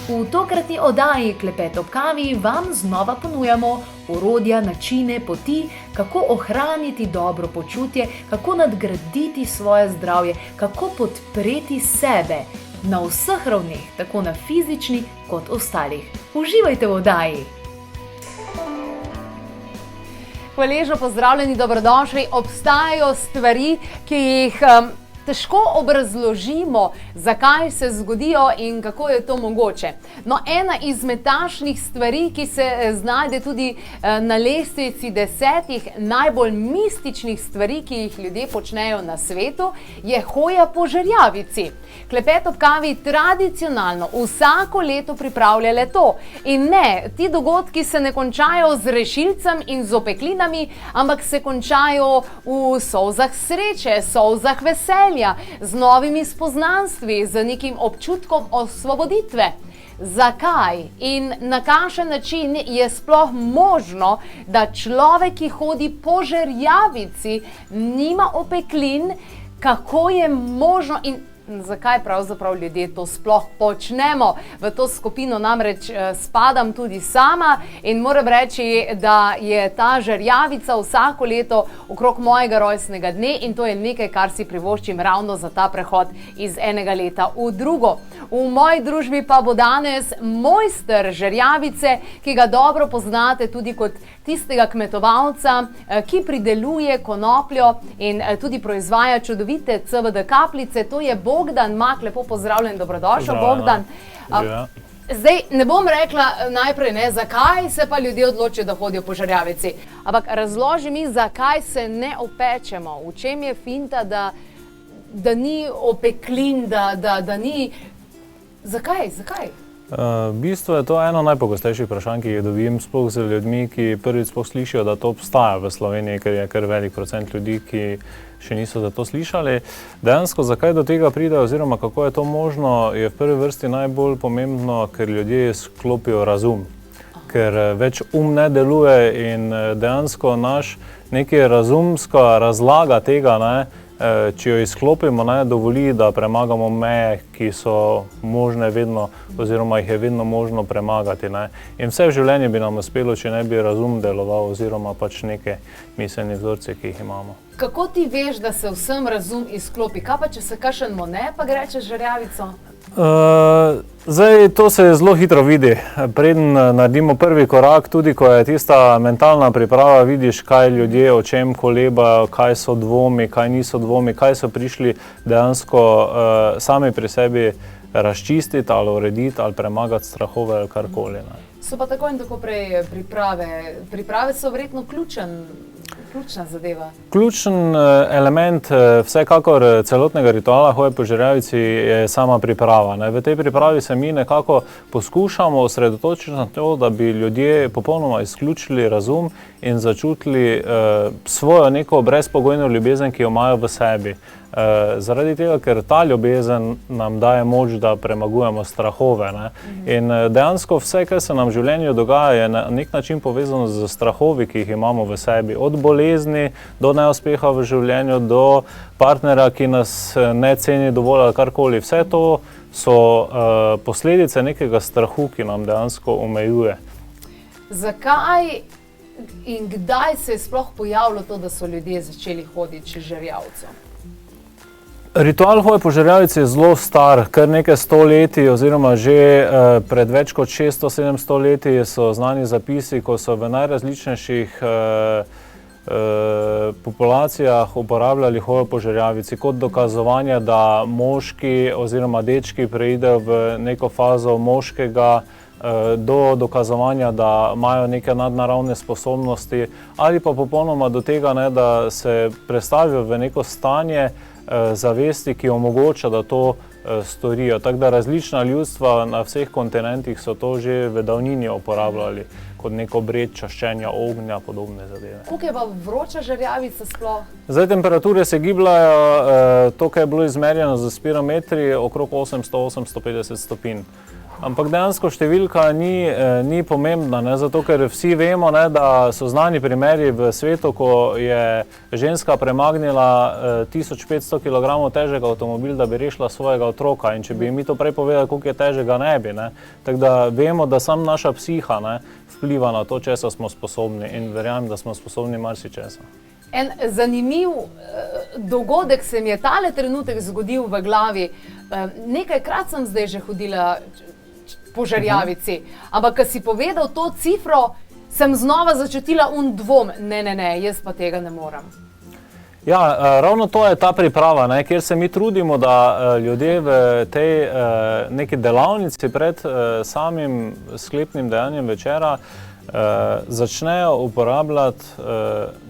V tokratni oddaji Klepet ob kavi vam znova ponujamo orodja, načine, poti, kako ohraniti dobro počutje, kako nadgraditi svoje zdravje, kako podpreti sebe na vseh ravneh, tako na fizični kot ostalih. Uživajte v oddaji! Hvaležno pozdravljeni, dobrodošli. Obstajajo stvari, ki jih težko obrazložimo, zakaj se zgodijo in kako je to mogoče. No, ena izmed takšnih stvari, ki se znajde tudi na lestvici 10 najbolj mističnih stvari, ki jih ljudje počnejo na svetu, je hoja po žerjavici. Klepet ob kavi tradicionalno vsako leto pripravlja le to. In ne, ti dogodki se ne končajo z rešilcem in z opeklinami, ampak se končajo v solzah sreče, solzah veselja, z novimi spoznanstvi, z nekim občutkom osvoboditve. Zakaj in na kakšen način je sploh možno, da človek, ki hodi po žerjavici, nima opeklin, kako je možno in zakaj pravzaprav ljudje to sploh počnemo? V to skupino namreč spadam tudi sama in moram reči, da je ta žerjavica vsako leto okrog mojega rojstnega dne in to je nekaj, kar si privoščim ravno za ta prehod iz enega leta v drugo. V moji družbi pa bo danes mojster žerjavice, ki ga dobro poznate tudi kot tistega kmetovalca, ki prideluje konopljo in tudi proizvaja čudovite CBD kapljice, to je Bogdan Mak, lepo pozdravljen, dobrodošel, Bogdan. Zdaj, ne bom rekla najprej, zakaj se pa ljudje odločijo, da hodijo po žerjavici, ampak razloži mi, zakaj se ne opečemo, v čem je finta, da ni opeklin, da ni... Zakaj? V bistvu je to eno najpogostejših vprašanj, ki jih dobim sploh z ljudmi, ki prvič sploh slišijo, da to obstaja v Sloveniji, ker je kar velik procent ljudi, ki še niso za to slišali. Dejansko, zakaj do tega pride oziroma kako je to možno, je v prvi vrsti najbolj pomembno, ker ljudje sklopijo razum. Ker več ne deluje in dejansko naš nekaj razumska razlaga tega, če jo izklopimo, dovoli, da premagamo meje, ki so možne vedno, oziroma jih je vedno možno premagati. In vse v življenju bi nam uspelo, če ne bi razum deloval, oziroma pač neke miselni vzorce, ki jih imamo. Kako ti veš, da se vsem razum izklopi? Kaj pa, če se kakšen ne, pa gre čez žerjavico? Zdaj, to se zelo hitro vidi. Preden naredimo prvi korak, tudi ko je tista mentalna priprava, vidiš, kaj ljudje o čem kolebajo, kaj so dvomi, kaj niso dvomi, kaj so prišli dejansko sami pri sebi razčistiti ali urediti ali premagati strahove ali karkoli. So pa tako in tako prej priprave. Priprave so verjetno ključna zadeva. Ključen element vsekakor celotnega rituala hoje po žerjavici je sama priprava. V tej pripravi se mi nekako poskušamo osredotočiti na to, da bi ljudje popolnoma izključili razum in začutili svojo neko brezpogojno ljubezen, ki jo imajo v sebi. Zaradi tega, ker ta ljubezen nam daje moč, da premagujemo strahove. In dejansko vse, kar se nam v življenju dogaja, je na nek način povezano z strahovi, ki jih imamo v sebi. Od bolezni do neuspeha v življenju, do partnera, ki nas ne ceni dovolj ali karkoli. Vse to so posledice nekega strahu, ki nam dejansko omejuje. Zakaj in kdaj se je sploh pojavilo to, da so ljudje začeli hoditi čez žerjavico? Ritual hoje po žerjavici je zelo star, kar nekaj stoletij oziroma že pred več kot 600-700 leti so znani zapisi, ko so v najrazličnejših populacijah uporabljali hojo po žerjavici kot dokazovanje, da moški oziroma dečki preidejo v neko fazo moškega do dokazovanja, da imajo neke nadnaravne sposobnosti ali pa popolnoma do tega, da se prestavijo v neko stanje zavesti, ki omogoča, da to storijo. Tako da različna ljudstva na vseh kontinentih so to že v davnini uporabljali kot neko obred čaščenja ognja, podobne zadeve. Koliko je pa vroča žerjavica sploh? Zdaj, temperature se gibljajo, to, kar je bilo izmerjeno z spirometri, okrog 800-850 stopinj. Ampak dejansko številka ni pomembna, ne, zato ker vsi vemo, ne, da so znani primeri v svetu, ko je ženska premagnila 1500 kg težega avtomobil, da bi rešila svojega otroka, in če bi mi to prej povedali, koliko je težega, ne bi. Ne. Tako da vemo, da sam naša psiha, ne, vpliva na to, česa smo sposobni, in verjamem, da smo sposobni marsičesa. En zanimiv dogodek se mi je tale trenutek zgodil v glavi. Nekajkrat sem zdaj že hodila po Žerjavici, ampak ko si povedal to cifro, sem znova začutila dvom. Ne, jaz pa tega ne morem. Ja, ravno to je ta priprava, ne, kjer se mi trudimo, da ljudje v tej neki delavnici pred samim sklepnim dejanjem večera začnejo uporabljati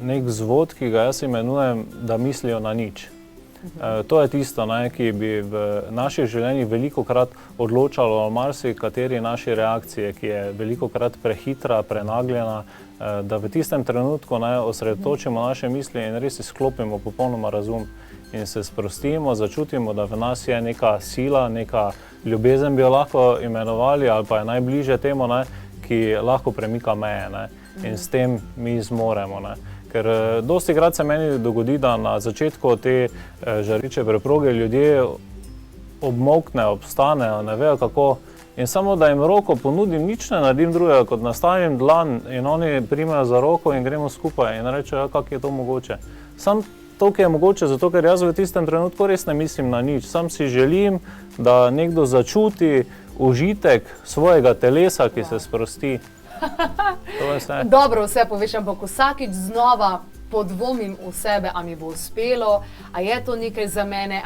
nek vzvod, ki ga jaz imenujem, da mislijo na nič. To je tisto, ne, ki bi v naših življenjih velikokrat odločalo o marsikateri naši reakcije, ki je velikokrat prehitra, prenagljena, da v tistem trenutku, ne, osredotočimo naše misli in res izklopimo popolnoma razum in se sprostimo, začutimo, da v nas je neka sila, neka ljubezen bi jo lahko imenovali, ali pa je najbližje temu, ne, ki lahko premika meje, ne, in s tem mi zmoremo. Ne. Ker dostikrat se meni dogodi, da na začetku te žareče preproge ljudje obmolknejo, obstanejo, ne vejo kako, in samo da jim roko ponudim, nič ne naredim drugega, kot nastavim dlan in oni primejo za roko in gremo skupaj in rečejo, ja, kako je to mogoče. Sam to, ki je mogoče, zato ker jaz v tistem trenutku res ne mislim na nič. Sam si želim, da nekdo začuti užitek svojega telesa, ki se sprosti. Dobro, vse poveš, ampak vsakič znova podvomim v sebe, a mi bo uspelo, a je to nekaj za mene,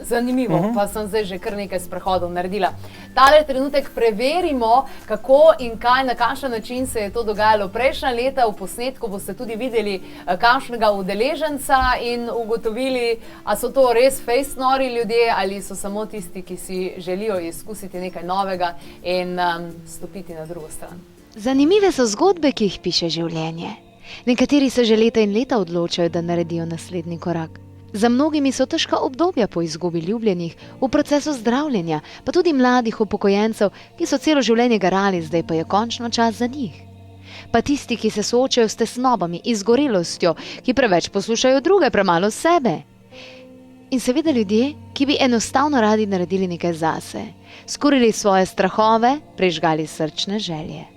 zanimivo, pa sem zdaj že kar nekaj sprehodov naredila. Tale trenutek preverimo, kako in kaj, na kakšen način se je to dogajalo prejšnja leta. V posnetku boste tudi videli kakšnega udeleženca in ugotovili, a so to res fejst nori ljudje ali so samo tisti, ki si želijo izkusiti nekaj novega in stopiti na drugo stran. Zanimive so zgodbe, ki jih piše življenje. Nekateri se že leta in leta odločajo, da naredijo naslednji korak. Za mnogimi so težka obdobja po izgubi ljubljenih, v procesu zdravljenja, pa tudi mladih upokojencev, ki so celo življenje garali, zdaj pa je končno čas za njih. Pa tisti, ki se soočajo s tesnobami, izgorelostjo, ki preveč poslušajo druge, premalo sebe. In seveda ljudje, ki bi enostavno radi naredili nekaj zase, skurili svoje strahove, prižgali srčne želje.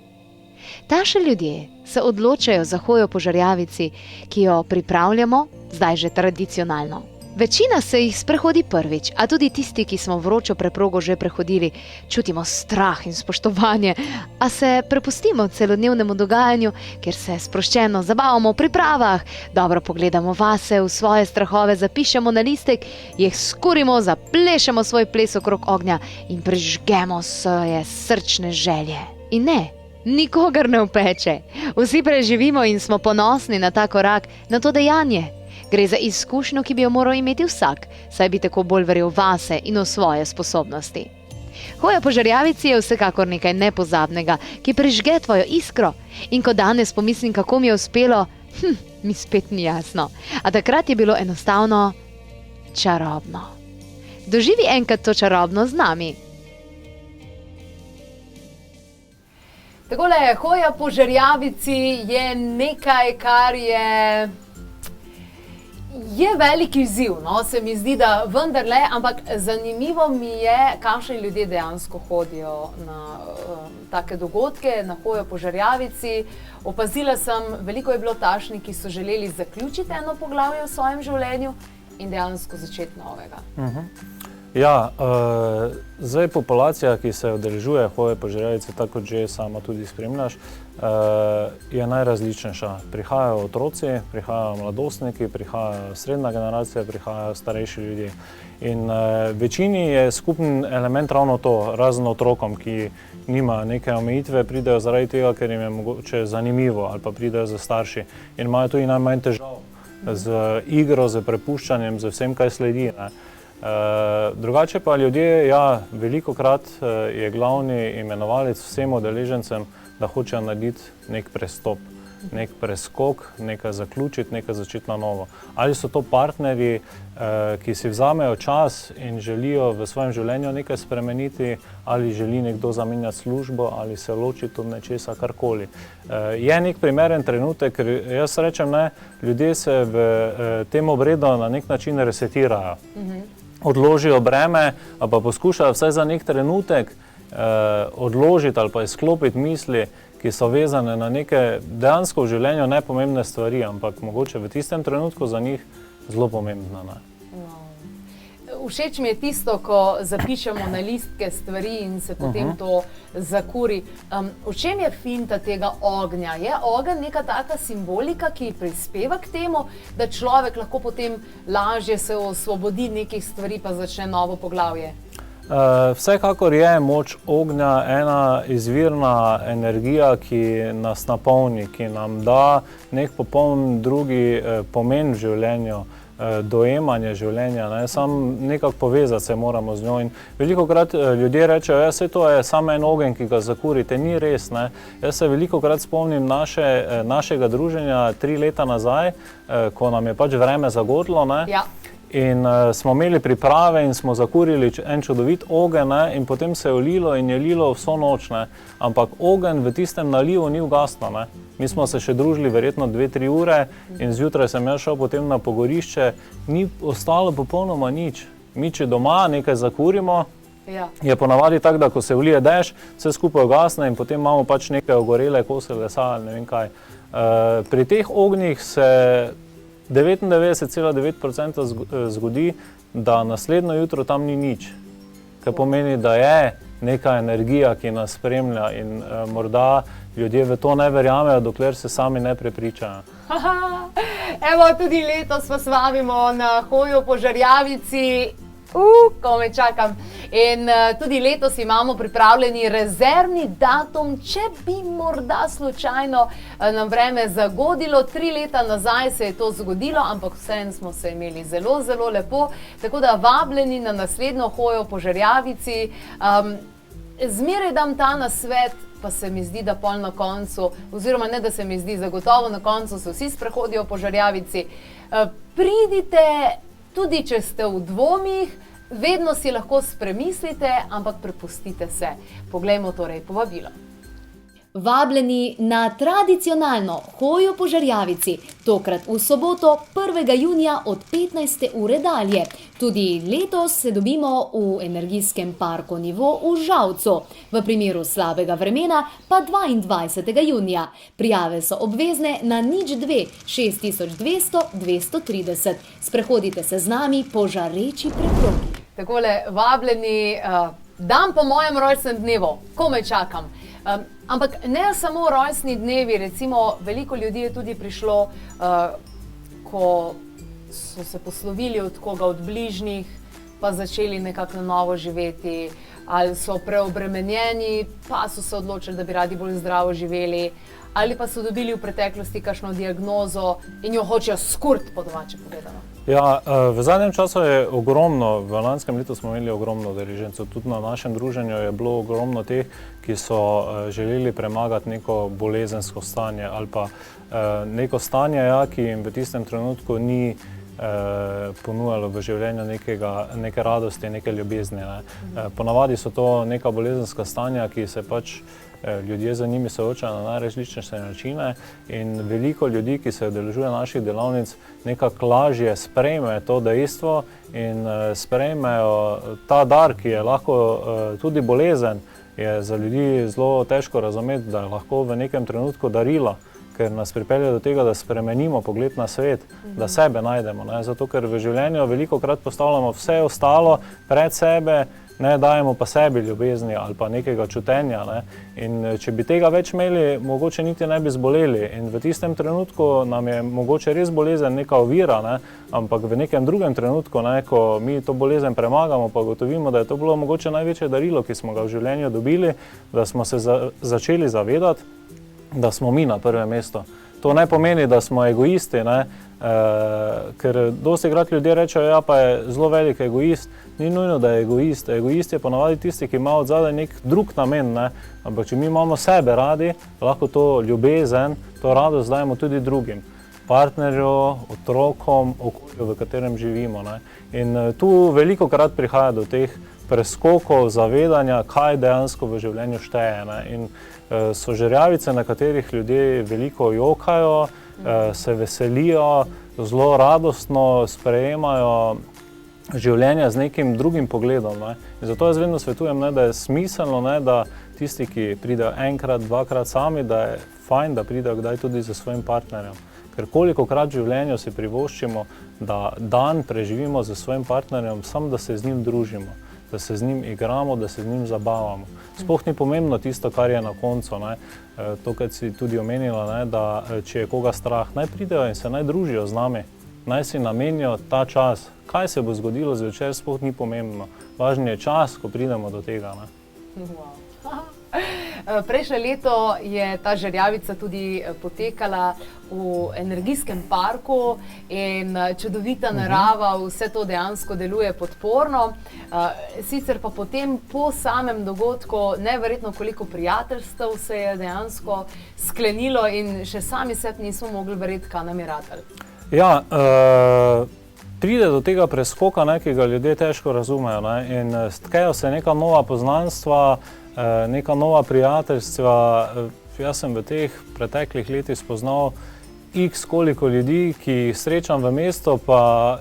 Taši ljudje se odločajo za hojo po Žerjavici, ki jo pripravljamo zdaj že tradicionalno. Večina se jih sprehodi prvič, a tudi tisti, ki smo vročo preprogo že prehodili, čutimo strah in spoštovanje, a se prepustimo celodnevnemu dogajanju, kjer se sproščeno zabavamo v pripravah, dobro pogledamo vase, v svoje strahove zapišemo na listek, jih skurimo, zaplešemo svoj ples okrog ognja in prižgemo svoje srčne želje. In ne, nikogar ne upeče. Vsi preživimo in smo ponosni na ta korak, na to dejanje. Gre za izkušnjo, ki bi jo moral imeti vsak, saj bi tako bolj verjel vase in v svoje sposobnosti. Hoja po Žerjavici je vsekakor nekaj nepozabnega, ki prižge tvojo iskro. In ko danes pomislim, kako mi je uspelo, mi spet ni jasno. A takrat je bilo enostavno čarobno. Doživi enkrat to čarobno z nami. Takole, hoja po Žerjavici je nekaj, kar je velik izziv, no, se mi zdi, da vendarle, ampak zanimivo mi je, kakšni ljudje dejansko hodijo na take dogodke, na hojo po Žerjavici. Opazila sem, veliko je bilo takšnih, ki so želeli zaključiti eno poglavje v svojem življenju in dejansko začeti novega. Ja, zdaj populacija, ki se udeležuje hoje po Žerjavici, tako kot že sama tudi spremljaš, je najrazličnejša. Prihajajo otroci, prihajajo mladostniki, prihajajo srednja generacija, prihajajo starejši ljudje. In večini je skupen element ravno to, razen otrokom, ki nimajo neke omejitve, pridejo zaradi tega, ker jim je mogoče zanimivo, ali pa pridejo za starši in imajo tudi najmanj težav z igro, z prepuščanjem, z vsem, kaj sledi, ne. Drugače pa ljudje, ja, velikokrat je glavni imenovalec vsem udeležencem, da hočejo narediti nek prestop. nek preskok, nekaj zaključiti, nekaj začeti na novo. Ali so to partnerji, ki si vzamejo čas in želijo v svojem življenju nekaj spremeniti, ali želi nekdo zamenjati službo, ali se ločiti od nečesa, karkoli. Je nek primeren trenutek, ker jaz rečem, ne, ljudje se v tem obredu na nek način resetirajo. Odložijo breme, ali pa poskušajo vsaj za nek trenutek odložiti ali pa izklopiti misli, ki so vezane na neke dejansko v življenju nepomembne stvari, ampak mogoče v tistem trenutku za njih zelo pomembna. Ne? Všeč mi je tisto, ko zapišemo na listke stvari in se potem to zakuri. V čem je finta tega ognja? Je ogenj neka taka simbolika, ki prispeva k temu, da človek lahko potem lažje se osvobodi nekih stvari pa začne novo poglavje? Vsekakor je moč ognja ena izvirna energija, ki nas napolni, ki nam da nek popoln drugi pomen v življenju, dojemanje življenja, ne? Sam nekako povezati se moramo z njo. In velikokrat ljudje rečejo, ja, saj to je samo en ogenj, ki ga zakurite. Ni res, ne? Jaz se velikokrat spomnim našega druženja 3 leta nazaj, ko nam je pač vreme zagodlo, ne? Ja. In smo imeli priprave in smo zakurili en čudovit ogenj, ne? In potem se je lilo in je lilo vso noč, ne? Ampak ogenj v tistem nalivu ni ugasnil, ne? Mi smo se še družili verjetno 2-3 ure in zjutraj sem jaz šel potem na pogorišče, ni ostalo popolnoma nič. Mi, če doma nekaj zakurimo, je ponavadi tako, da ko se vlije dež, vse skupaj ugasne in potem imamo pač nekaj ogorele kose lesa ali ne vem kaj. Pri teh ognjih se 99,9% zgodi, da naslednjo jutro tam ni nič. Kar pomeni, da je neka energija, ki nas spremlja in morda ljudje v to ne verjamejo, dokler se sami ne prepričajo. Evo, tudi letos vas vabimo na hojo po Žerjavici. Ko me čakam. In tudi letos imamo pripravljeni rezervni datum, če bi morda slučajno nam vreme zagodilo. 3 leta nazaj se je to zgodilo, ampak vseeno smo se imeli zelo, zelo lepo. Tako da vabljeni na naslednjo hojo po Žerjavici. Zmeraj dam ta nasvet, pa se mi zdi, da pol na koncu, oziroma ne, da se mi zdi, zagotovo na koncu se vsi sprehodijo po Žerjavici. Pridite, tudi če ste v dvomih, vedno si lahko spremislite, ampak prepustite se. Poglejmo torej povabilo. Vabljeni na tradicionalno hojo po Žerjavici, tokrat v soboto 1. junija od 15. ure dalje. Tudi letos se dobimo v energijskem parku Nivo v Žalcu, v primeru slabega vremena pa 22. junija. Prijave so obvezne na 02 6200 230. Sprehodite se z nami po žareči preprogi. Takole, vabljeni, dan po mojem rojstnem dnevu, komaj čakam. Ampak ne samo rojstni dnevi, recimo veliko ljudi je tudi prišlo, ko so se poslovili od koga od bližnjih, pa začeli nekako na novo živeti, ali so preobremenjeni, pa so se odločili, da bi radi bolj zdravo živeli, ali pa so dobili v preteklosti kakšno diagnozo in jo hočejo skurt, po domače povedano. Ja, v zadnjem času je ogromno, v lanskem letu smo imeli ogromno udeležencev, tudi na našem druženju je bilo ogromno teh, ki so želeli premagati neko bolezensko stanje ali pa neko stanje, ja, ki jim v tistem trenutku ni ponujalo v življenju neke radosti, neke ljubezni. Ne. Ponavadi so to neka bolezenska stanja, ki se pač ljudje za njimi soočajo na najrazličnejše načine in veliko ljudi, ki se udeležuje naših delavnic, nekako lažje sprejme to dejstvo in sprejmejo ta dar, ki je lahko tudi bolezen, je za ljudi zelo težko razumeti, da je lahko v nekem trenutku darilo, ker nas pripelje do tega, da spremenimo pogled na svet, da sebe najdemo. Ne? Zato, ker v življenju velikokrat postavljamo vse ostalo pred sebe, ne dajemo pa sebi ljubezni ali pa nekega čutenja. Ne? In če bi tega več imeli, mogoče niti ne bi zboleli. In v tistem trenutku nam je mogoče res bolezen neka ovira, ne? Ampak v nekem drugem trenutku, ne, ko mi to bolezen premagamo, pa gotovimo, da je to bilo mogoče največje darilo, ki smo ga v življenju dobili, da smo se začeli zavedati, da smo mi na prvem mestu. To ne pomeni, da smo egoisti, ne? Ker dostikrat ljudje rečejo, ja, pa je zelo velik egoist. Ni nujno, da je egoist. Egoist je ponavadi tisti, ki ima od zadaj nek drug namen, ne? Ampak če mi imamo sebe radi, lahko to ljubezen, to radost dajemo tudi drugim. Partnerju, otrokom, okolju, v katerem živimo, ne? In tu velikokrat prihaja do teh preskokov zavedanja, kaj dejansko v življenju šteje, ne? In so žerjavice, na katerih ljudje veliko jokajo, se veselijo, zelo radostno sprejemajo življenja z nekim drugim pogledom, ne? In zato jaz vedno svetujem, ne, da je smiselno, ne, da tisti, ki pridejo enkrat, dvakrat sami, da je fajn, da pridejo kdaj tudi za svojim partnerjem. Ker kolikokrat v življenju si privoščimo, da dan preživimo z svojim partnerjem, samo da se z njim družimo, da se z njim igramo, da se z njim zabavamo. Sploh ni pomembno tisto, kar je na koncu, ne? To, kar si tudi omenila, ne, da če je koga strah, naj pridejo in se naj družijo z nami, naj si namenijo ta čas. Kaj se bo zgodilo zvečer, sploh ni pomembno. Važen je čas, ko pridemo do tega, ne? Wow. Prejšnje leto je ta žerjavica tudi potekala v energijskem parku in čudovita narava, vse to dejansko deluje podporno. Sicer pa potem po samem dogodku neverjetno koliko prijateljstev se je dejansko sklenilo in še sami sebi nismo mogli verjeti, kaj nam je ratalo. Ja, pride do tega preskoka, ne, ki ga ljudje težko razumejo, ne, in stkejo se neka nova poznanstva, neka nova prijateljstva. Jaz sem v teh preteklih letih spoznal x koliko ljudi, ki jih srečam v mestu, pa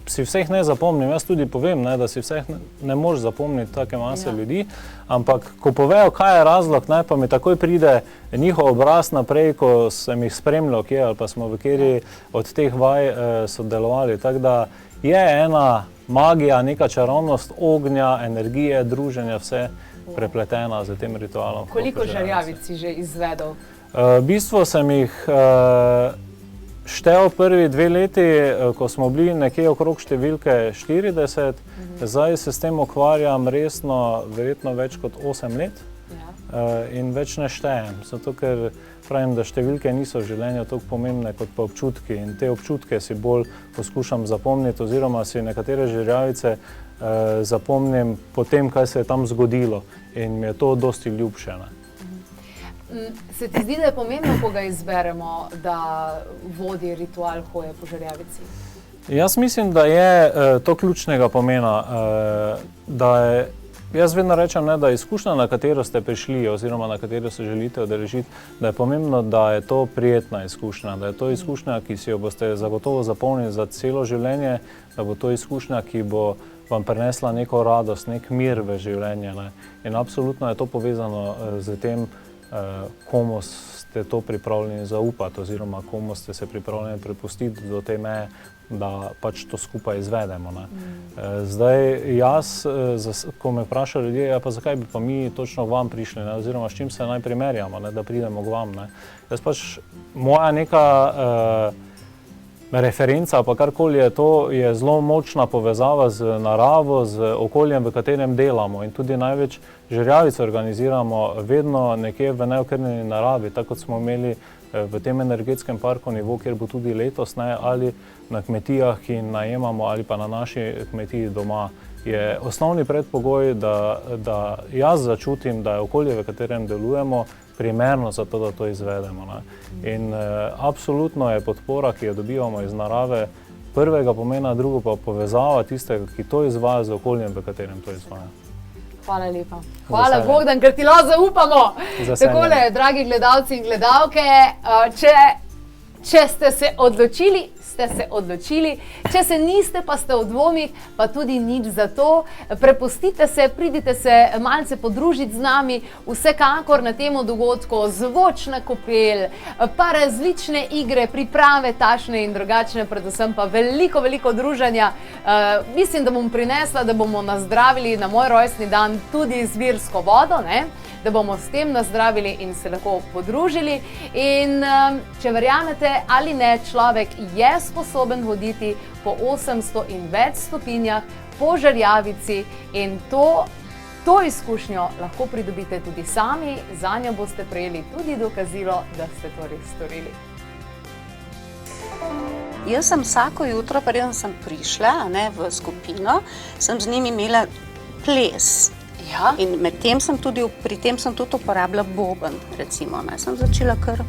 si vseh ne zapomnim. Jaz tudi povem, ne, da si vseh ne moreš zapomniti take mase ljudi, ampak ko povejo, kaj je razlog, ne, pa mi takoj pride njihov obraz naprej, ko sem jih spremljal kje, ali pa smo v kateri od teh vaj sodelovali. Tako da je ena magija, neka čarovnost ognja, energije, druženja, vse prepletena z tem ritualom. Koliko žerjavic si že izvedel? V bistvu sem jih štel prvi 2 leti, ko smo bili nekje okrog številke 40, zdaj se s tem ukvarjam resno, verjetno več kot 8 let in več ne štejem, zato ker pravim, da številke niso v življenju toliko pomembne kot pa občutki in te občutke si bolj poskušam zapomniti oziroma si nekatere žerjavice zapomnim po tem, kaj se je tam zgodilo in mi je to dosti ljubše. Se ti zdi, da je pomembno, ko ga izberemo, da vodi ritual hoje po žerjavici? Jaz mislim, da je to ključnega pomena, da je, jaz vedno rečem, ne, da je izkušnja, na katero ste prišli oziroma na katero se želite udeležiti, da je pomembno, da je to prijetna izkušnja, da je to izkušnja, ki si jo boste zagotovo zapomnili za celo življenje, da bo to izkušnja, ki bo vam prinesla neko radost, nek mir v življenje, ne. In absolutno je to povezano z tem, komu ste to pripravljeni zaupati oziroma komu ste se pripravljeni prepustiti do te meje, da pač to skupaj izvedemo, ne. Zdaj jaz, ko me vprašajo ljudje, ja pa zakaj bi pa mi točno k vam prišli, ne, oziroma s čim se naj primerjamo, ne, da pridemo k vam, ne. Jaz pač, moja neka referenca, pa karkoli je to, je zelo močna povezava z naravo, z okoljem, v katerem delamo in tudi največ žerjavic organiziramo vedno nekje v neokrnjeni naravi, tako kot smo imeli v tem energetskem parku Nivo, kjer bo tudi letos, ne, ali na kmetijah, ki najemamo, ali pa na naši kmetiji doma. Je osnovni predpogoj, da jaz začutim, da je okolje, v katerem delujemo, primerno za to, da to izvedemo, ne. In absolutno je podpora, ki jo dobivamo iz narave, prvega pomena, drugo pa povezava tistega, ki to izvaja z okoljem, v katerem to izvaja. Hvala lepa. Hvala Bogdan, ker ti lahko zaupamo. Takole, dragi gledalci in gledalke, če ste se odločili, če se niste, pa ste v dvomih, pa tudi nič za to. Prepustite se, pridite se malce podružiti z nami, vsekakor na tem dogodku zvočna kopel, pa različne igre, priprave takšne in drugačne, predvsem pa veliko, veliko druženja. Mislim, da bom prinesla, da bomo nazdravili na moj rojstni dan tudi izvirsko vodo, ne? Da bomo s tem nazdravili in se lahko podružili. In če verjamete ali ne, človek je sposoben hoditi po 800 in več stopinjah po žerjavici in to izkušnjo lahko pridobite tudi sami, zanjo boste prejeli tudi dokazilo, da ste to res storili. Jaz sem vsako jutro, preden sem prišla, a ne, v skupino, sem z njimi imela ples. Ja. In pri tem sem tudi uporabila boben, recimo. Ne. Sem začela kar